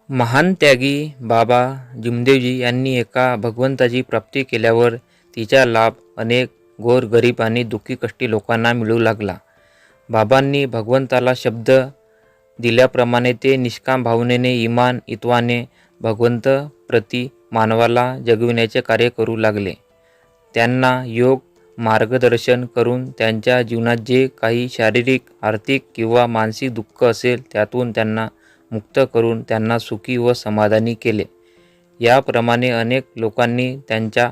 महान त्यागी बाबा जिमदेवजी यांनी एका भगवंताची प्राप्ती केल्यावर तिचा लाभ अनेक गोरगरीब आणि दुःखी कष्टी लोकांना मिळू लागला. बाबांनी भगवंताला शब्द दिल्याप्रमाणे ते निष्काम भावनेने इमान इत्वाने भगवंत प्रति मानवाला जगविण्याचे कार्य करू लागले. त्यांना योग मार्गदर्शन करून त्यांच्या जीवनात जे काही शारीरिक, आर्थिक किंवा मानसिक दुःख असेल त्यातून त्यांना मुक्त करून त्यांना सुखी व समाधानी केले. याप्रमाणे अनेक लोकांनी त्यांचा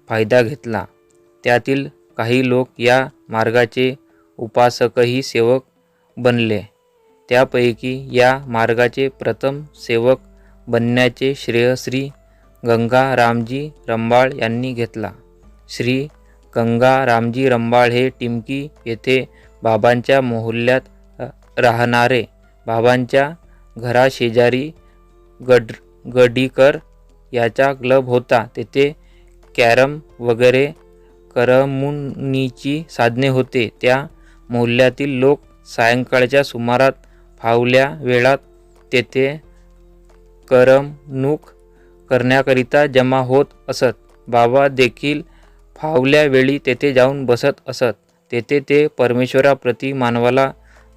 फायदा घेतला. त्यातील काही लोक या मार्गाचे उपासकही सेवक बनले. त्यापैकी या मार्गाचे प्रथम सेवक बनण्याचे श्रेय श्री गंगारामजी रंबाळ यांनी घेतला. श्री गंगारामजी रंबाळ हे टिमकी येथे बाबांच्या मोहल्ल्यात राहणारे. बाबांच्या घराशेजारी गडीकर याचा क्लब होता. तेथे कॅरम वगैरे करमणुकीची साधने होते. त्या मोहल्ल्यातील लोक सायंकाळच्या सुमारात फावल्या वेळात तेथे करमणूक करण्याकरिता जमा होत असत. बाबा देखील फावल्या वेळी तेथे जाऊन बसत असत. तेथे ते परमेश्वराप्रती मानवाला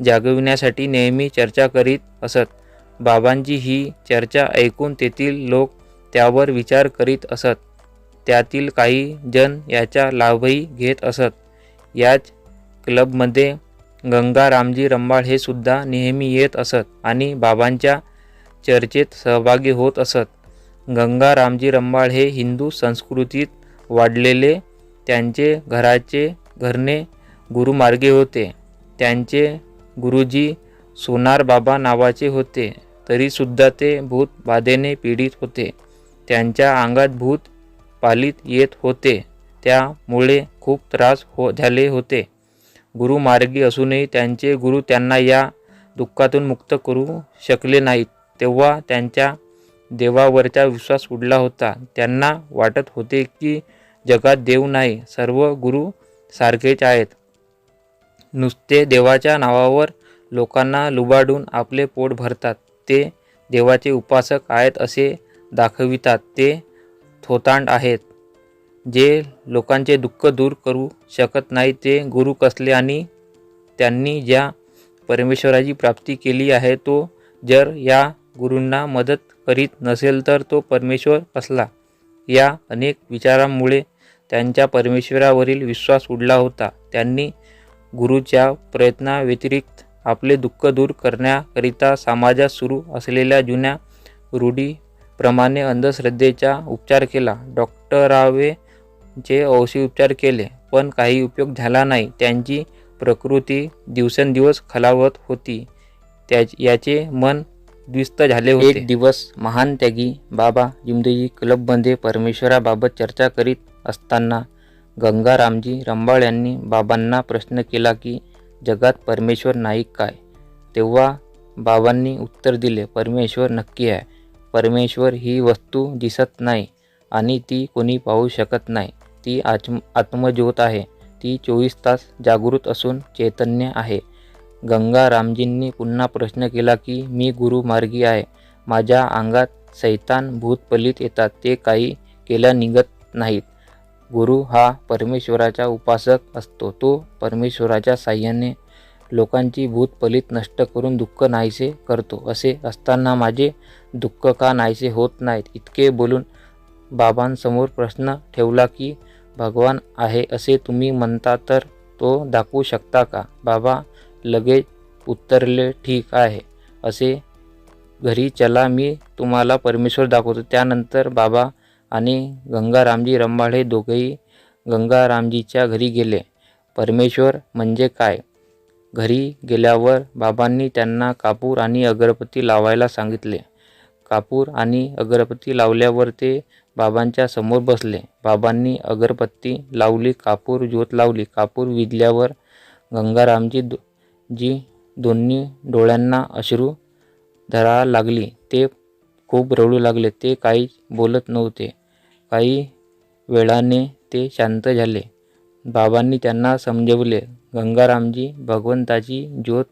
जागविण्यासाठी नेहमी चर्चा करीत असत. बाबांची ही चर्चा ऐकून तेथील लोक त्यावर विचार करीत असत. त्यातील काही जण याचा लाभही घेत असत. याच क्लबमध्ये गंगारामजी रंबाळ हे सुद्धा नेहमी येत असत आणि बाबांच्या चर्चेत सहभागी होत असत. गंगारामजी रंबाळ हे हिंदू संस्कृतीत वाढलेले. त्यांचे घरणे गुरुमार्गी होते. त्यांचे गुरुजी सोनार बाबा नावाचे होते. तरीसुद्धा ते भूत बाधेने पीडित होते. त्यांच्या अंगात भूत पालीत येत होते. त्यामुळे खूप त्रास झाले होते. गुरुमार्गी असूनही त्यांचे गुरु त्यांना या दुःखातून मुक्त करू शकले नाहीत. तेव्हा त्यांचा देवावरचा विश्वास उडला होता. त्यांना वाटत होते की जगात देव नाही, सर्व गुरु सारखेच आहेत. नुसते देवाच्या नावावर लोकांना लुबाडून आपले पोट भरतात. ते देवाचे उपासक आहेत असे दाखवितात. ते थोतांड आहेत. जे लोकांचे दुःख दूर करू शकत नाही ते गुरु कसले? आणि त्यांनी ज्या परमेश्वराची प्राप्ती केली आहे तो जर या गुरूंना मदत करीत नसेल तर तो परमेश्वर कसला? या अनेक विचारांमुळे त्यांचा परमेश्वरावरील विश्वास उडला होता. त्यांनी गुरुच्या प्रयत्नाव्यतिरिक्त आपले दुःख दूर करण्याकरिता समाजात सुरू असलेल्या जुन्या रूढीप्रमाणे अंधश्रद्धेचा उपचार केला. डॉक्टरांचे औषधी उपचार केले, पण काही उपयोग झाला नाही. त्यांची प्रकृती दिवसेंदिवस खालावत होती. याचे मन द्विस्त झाले होते. एक दिवस महान त्यागी बाबा जिमदेवजी क्लबमध्ये परमेश्वराबाबत चर्चा करीत असताना गंगारामजी रंबाळ यांनी बाबांना प्रश्न केला की जगात परमेश्वर नाही काय? तेव्हा बाबांनी उत्तर दिले, परमेश्वर नक्की आहे. परमेश्वर ही वस्तू दिसत नाही आणि ती कोणी पाहू शकत नाही. ती आत्मज्योत आहे. ती 24 तास जागृत असून चैतन्य आहे. गंगारामजींनी पुन्हा प्रश्न केला की मी गुरुमार्गी आहे. माझ्या अंगात सैतान भूतपलीत येतात. ते काही केल्या निघत नाहीत. गुरु हा परमेश्वराचा उपासक असतो. तो परमेश्वराच्या साह्याने लोकांची भूतपलीत नष्ट करून दुःख नाहीसे करतो. असे असताना माझे दुःख का नाहीसे होत नाहीत? इतके बोलून बाबांसमोर प्रश्न ठेवला की भगवान आहे असे तुम्ही म्हणता तर तो दाखवू शकता का? बाबा लगेच उत्तरले, ठीक आहे. असे घरी चला, मी तुम्हाला परमेश्वर दाखवतो. त्यानंतर बाबा आणि गंगारामजी रंबाळ हे दोघेही गंगारामजीच्या घरी गेले. परमेश्वर म्हणजे काय? घरी गेल्यावर बाबांनी त्यांना कापूर आणि अगरबत्ती लावायला सांगितले. कापूर आणि अगरबत्ती लावल्यावर ते बाबांच्या समोर बसले. बाबांनी अगरबत्ती लावली, कापूर ज्योत लावली. कापूर विझल्यावर गंगारामजी दोन्ही डोळ्यांना अश्रू धरा लागली. ते खूप रडू लागले. ते काहीच बोलत नव्हते. काही वेळाने ते शांत झाले. बाबांनी त्यांना समजवले. गंगारामजी भगवंताची ज्योत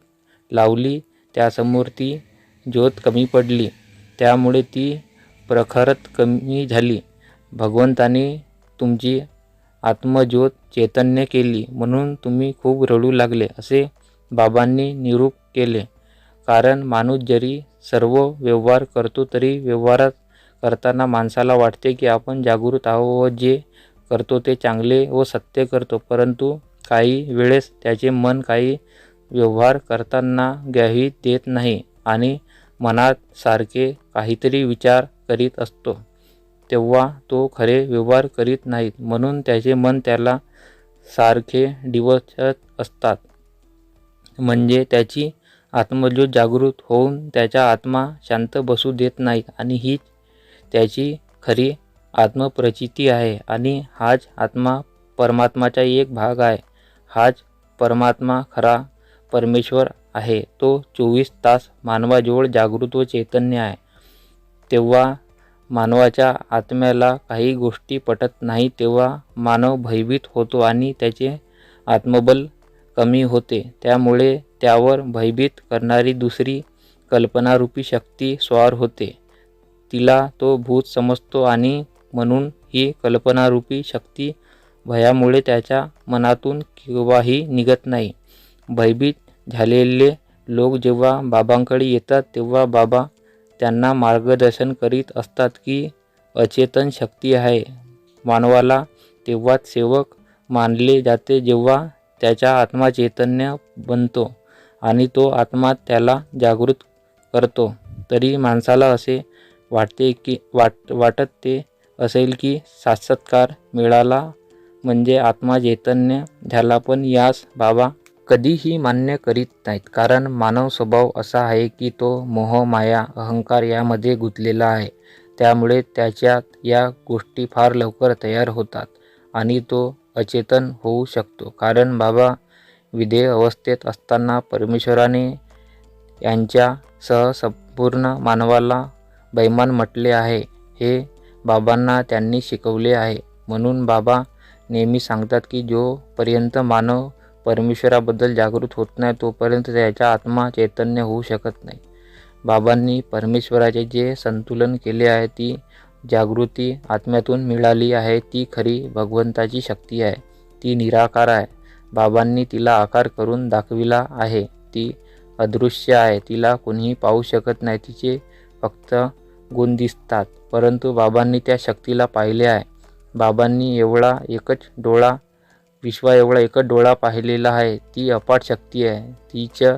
लावली, त्यासमोर ती ज्योत कमी पडली. त्यामुळे ती प्रखरत कमी झाली. भगवंताने तुमची आत्मज्योत चैतन्य केली म्हणून तुम्ही खूप रडू लागले असे बाबांनी निरूप केले. कारण माणूस जरी सर्व व्यवहार करतो तरी व्यवहारात करताना माणसाला वाटते की आपण जागृत आहोत व जे करतो ते चांगले व सत्य करतो, परंतु काही वेळेस त्याचे मन काही व्यवहार करताना ग्वाही देत नाही आणि मनात सारखे काहीतरी विचार करीत असतो, तेव्हा तो खरे व्यवहार करीत नाहीत म्हणून त्याचे मन त्याला सारखे डिवचत असतात. म्हणजे त्याची आत्मज्योत जागृत होऊन त्याचा आत्मा शांत बसू देत नाही आणि हीच त्याची खरी आत्मप्रचिती आहे. आणि हाच आत्मा परमात्माचा एक भाग आहे. हाच परमात्मा खरा परमेश्वर आहे. तो 24 तास मानवाजवळ जागृत व चैतन्य आहे. तेव्हा मानवाच्या आत्म्याला काही गोष्टी पटत नाही, तेव्हा मानव भयभीत होतो आणि त्याचे आत्मबल कमी होते. त्यामुळे त्यावर भयभीत करणारी दुसरी कल्पनारूपी शक्ती स्वार होते. तिला तो भूत समजतो आणि म्हणून ही कल्पनारूपी शक्ती भयामुळे त्याच्या मनातून केव्हाही निघत नाही. भयभीत झालेले लोक जेव्हा बाबांकडे येतात तेव्हा बाबा त्यांना मार्गदर्शन करीत असतात की अचेतन शक्ती आहे. मानवाला तेव्हाच सेवक मानले जाते जेव्हा त्याचा आत्मा चैतन्य बनतो आणि तो आत्मा त्याला जागृत करतो. तरी माणसाला असे वाटत ते असेल की साक्षात्कार मिळाला म्हणजे आत्मा चैतन्य झाला, पण यास बाबा कधीही मान्य करीत नाहीत. कारण मानव स्वभाव असा आहे की तो मोह, माया, अहंकार यामध्ये गुंतलेला आहे. त्यामुळे त्याच्यात या गोष्टी फार लवकर तयार होतात आणि तो अचेतन होऊ शकतो. कारण बाबा विधेय अवस्थेत असताना परमेश्वराने यांच्यासह संपूर्ण मानवाला बैमान म्हटले आहे. हे बाबांना त्यांनी शिकवले आहे. म्हणून बाबा नेहमी सांगतात की जोपर्यंत मानव परमेश्वराबद्दल जागृत होत नाही तोपर्यंत त्याचा आत्मा चैतन्य होऊ शकत नाही. बाबांनी परमेश्वराचे जे संतुलन केले आहे ती जागृती आत्म्यातून मिळाली आहे. ती खरी भगवंताची शक्ती आहे. ती निराकार आहे. बाबांनी तिला आकार करून दाखविला आहे. ती अदृश्य आहे. तिला कोणीही पाहू शकत नाही. तिचे फक्त गुण दिसतात. परंतु बाबांनी त्या शक्तीला पाहिले आहे. बाबांनी विश्वा एवढा एकच डोळा पाहिलेला आहे. ती अपाट शक्ती आहे. तिच्या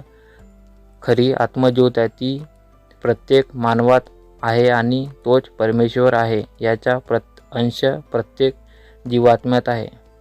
खरी आत्मज्योत आहे. ती प्रत्येक मानवात आहे आणि तोच परमेश्वर आहे. याचा अंश प्रत्येक जीवात्म्यात आहे.